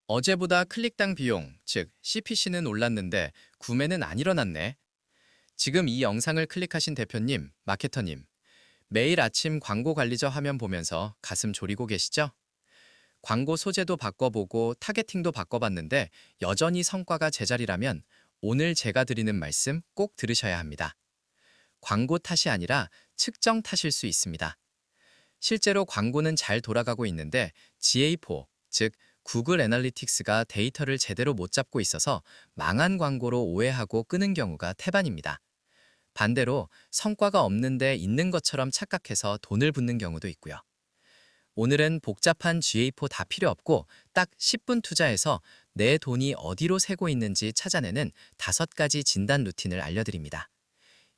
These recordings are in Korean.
어제보다 클릭당 비용, 즉 CPC는 올랐는데 구매는 안 일어났네. 지금 이 영상을 클릭하신 대표님, 마케터님, 매일 아침 광고 관리자 화면 보면서 가슴 졸이고 계시죠? 광고 소재도 바꿔보고 타겟팅도 바꿔봤는데 여전히 성과가 제자리라면 오늘 제가 드리는 말씀 꼭 들으셔야 합니다. 광고 탓이 아니라 측정 탓일 수 있습니다. 실제로 광고는 잘 돌아가고 있는데 GA4, 즉 구글 애널리틱스가 데이터를 제대로 못 잡고 있어서 망한 광고로 오해하고 끄는 경우가 태반입니다. 반대로 성과가 없는데 있는 것처럼 착각해서 돈을 붓는 경우도 있고요. 오늘은 복잡한 GA4 다 필요 없고 딱 10분 투자해서 내 돈이 어디로 새고 있는지 찾아내는 5가지 진단 루틴을 알려드립니다.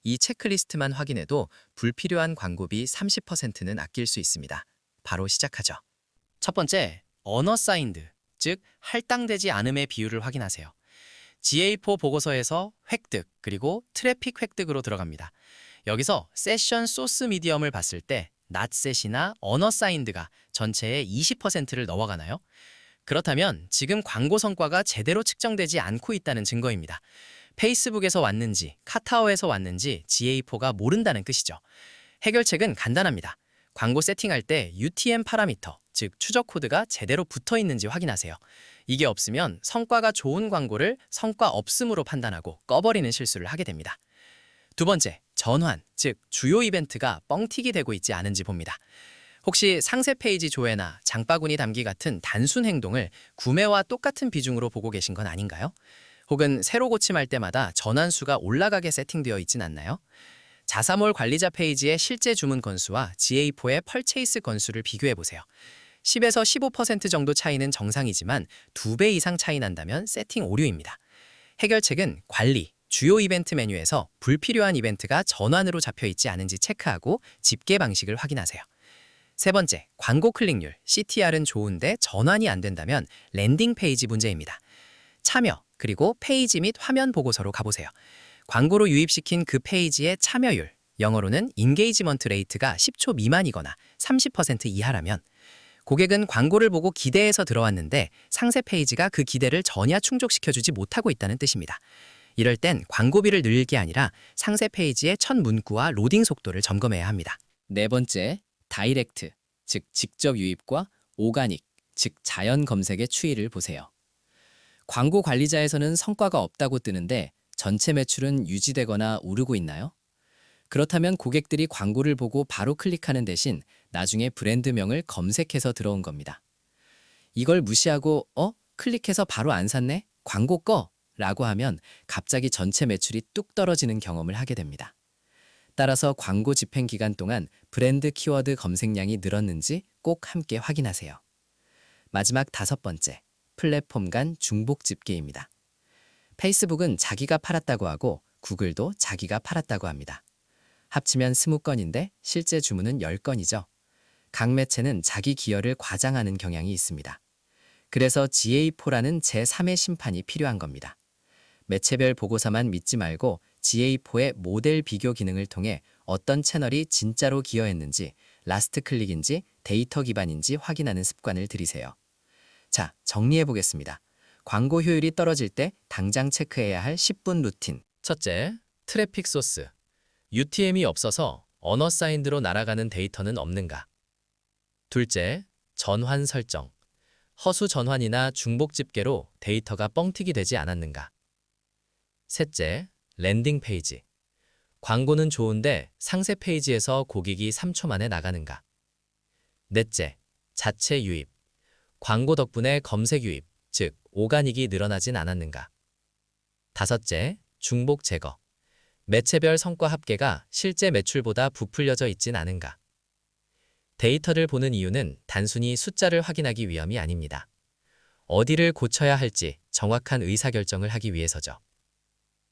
이 체크리스트만 확인해도 불필요한 광고비 30%는 아낄 수 있습니다. 바로 시작하죠. 첫 번째, 언어사인드, 즉 할당되지 않음의 비율을 확인하세요. GA4 보고서에서 획득, 그리고 트래픽 획득으로 들어갑니다. 여기서 세션 소스 미디엄을 봤을 때 낫셋이나 언어사인드가 전체의 20%를 넘어가나요? 그렇다면 지금 광고 성과가 제대로 측정되지 않고 있다는 증거입니다. 페이스북에서 왔는지 카카오에서 왔는지 GA4가 모른다는 뜻이죠. 해결책은 간단합니다. 광고 세팅할 때 UTM 파라미터, 즉 추적 코드가 제대로 붙어 있는지 확인하세요. 이게 없으면 성과가 좋은 광고를 성과 없음으로 판단하고 꺼버리는 실수를 하게 됩니다. 두 번째, 전환, 즉 주요 이벤트가 뻥튀기 되고 있지 않은지 봅니다. 혹시 상세 페이지 조회나 장바구니 담기 같은 단순 행동을 구매와 똑같은 비중으로 보고 계신 건 아닌가요? 혹은 새로 고침할 때마다 전환수가 올라가게 세팅되어 있진 않나요? 자사몰 관리자 페이지의 실제 주문 건수와 GA4의 펄체이스 건수를 비교해보세요. 10에서 15% 정도 차이는 정상이지만 2배 이상 차이 난다면 세팅 오류입니다. 해결책은 관리, 주요 이벤트 메뉴에서 불필요한 이벤트가 전환으로 잡혀있지 않은지 체크하고 집계 방식을 확인하세요. 세 번째, 광고 클릭률, CTR은 좋은데 전환이 안 된다면 랜딩 페이지 문제입니다. 참여, 그리고 페이지 및 화면 보고서로 가보세요. 광고로 유입시킨 그 페이지의 참여율, 영어로는 인게이지먼트 레이트가 10초 미만이거나 30% 이하라면 고객은 광고를 보고 기대해서 들어왔는데 상세 페이지가 그 기대를 전혀 충족시켜주지 못하고 있다는 뜻입니다. 이럴 땐 광고비를 늘릴 게 아니라 상세 페이지의 첫 문구와 로딩 속도를 점검해야 합니다. 네 번째, 다이렉트, 즉 직접 유입과 오가닉, 즉 자연 검색의 추이를 보세요. 광고 관리자에서는 성과가 없다고 뜨는데 전체 매출은 유지되거나 오르고 있나요? 그렇다면 고객들이 광고를 보고 바로 클릭하는 대신 나중에 브랜드명을 검색해서 들어온 겁니다. 이걸 무시하고 클릭해서 바로 안 샀네? 광고 꺼! 라고 하면 갑자기 전체 매출이 뚝 떨어지는 경험을 하게 됩니다. 따라서 광고 집행 기간 동안 브랜드 키워드 검색량이 늘었는지 꼭 함께 확인하세요. 마지막 5번째, 플랫폼 간 중복 집계입니다. 페이스북은 자기가 팔았다고 하고 구글도 자기가 팔았다고 합니다. 합치면 20건인데 실제 주문은 10건이죠. 각 매체는 자기 기여를 과장하는 경향이 있습니다. 그래서 GA4라는 제3의 심판이 필요한 겁니다. 매체별 보고서만 믿지 말고 GA4의 모델 비교 기능을 통해 어떤 채널이 진짜로 기여했는지, 라스트 클릭인지 데이터 기반인지 확인하는 습관을 들이세요. 자, 정리해 보겠습니다. 광고 효율이 떨어질 때 당장 체크해야 할 10분 루틴. 첫째, 트래픽 소스. UTM이 없어서 언어사인드로 날아가는 데이터는 없는가? 둘째, 전환 설정. 허수 전환이나 중복 집계로 데이터가 뻥튀기 되지 않았는가? 셋째, 랜딩 페이지. 광고는 좋은데 상세 페이지에서 고객이 3초 만에 나가는가? 넷째, 자체 유입. 광고 덕분에 검색 유입, 즉 오가닉이 늘어나진 않았는가? 다섯째, 중복 제거. 매체별 성과 합계가 실제 매출보다 부풀려져 있진 않은가? 데이터를 보는 이유는 단순히 숫자를 확인하기 위함이 아닙니다. 어디를 고쳐야 할지 정확한 의사결정을 하기 위해서죠.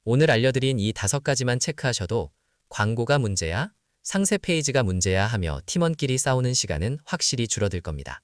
오늘 알려드린 이 5가지만 체크하셔도 광고가 문제야, 상세 페이지가 문제야 하며 팀원끼리 싸우는 시간은 확실히 줄어들 겁니다.